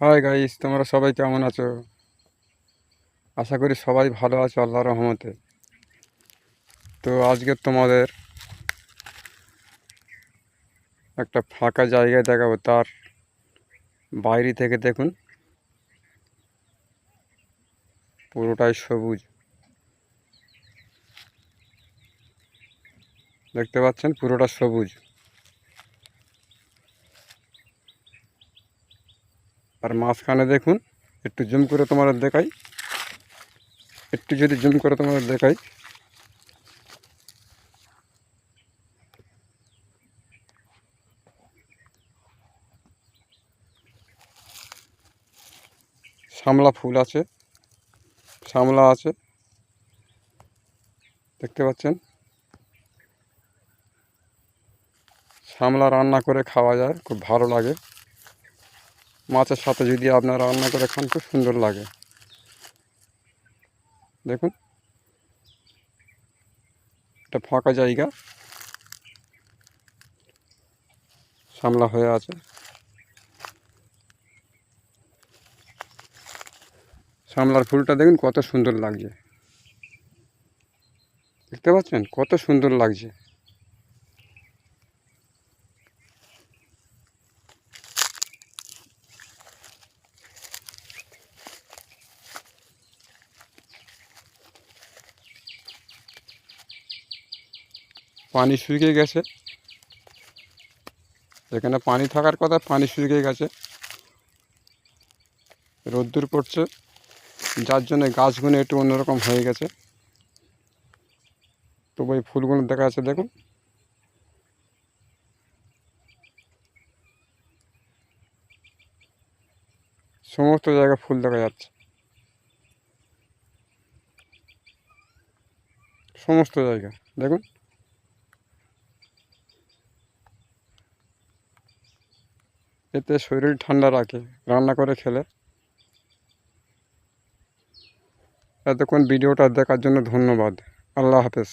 Hi guys, তোমরা সবাই কেমন আছো? আশা করি সবাই ভালো আছো আল্লাহর রহমতে। তো আজকে তোমাদের একটা ফাঁকা জায়গায় দেখাবো, তার বাইরে থেকে দেখুন, পুরোটাই সবুজ। দেখতে পাচ্ছেন, পুরোটা সবুজ। আর মাঝখানে দেখুন, একটু জুম করে তোমাদের দেখাই, একটু যদি জুম করে তোমাদের দেখাই, শামলা ফুল আছে, শামলা আছে, দেখতে পাচ্ছেন। শামলা রান্না করে খাওয়া যায়, খুব ভালো লাগে। মাছের সাথে যদি আপনারা রান্না করে খান, খুব সুন্দর লাগে। দেখুন, এটা ফাঁকা জায়গা, শামলা হয়ে আছে। শামলার ফুলটা দেখুন কত সুন্দর লাগছে, দেখতে পাচ্ছেন কত সুন্দর লাগছে। পানি শুকিয়ে গেছে, যেখানে পানি থাকার কথা পানি শুকিয়ে গেছে, রোদ্দুর পড়ছে, যার জন্য গাছগুলো একটু অন্যরকম হয়ে গেছে। তবু এই ফুলগুলো দেখা যাচ্ছে, দেখুন। সমস্ত জায়গায় ফুল দেখা যাচ্ছে, সমস্ত জায়গা দেখুন। এতে শরীর ঠান্ডা রাখে রান্না করে খেলে। এতক্ষণ ভিডিওটা দেখার জন্য ধন্যবাদ। আল্লাহ হাফেজ।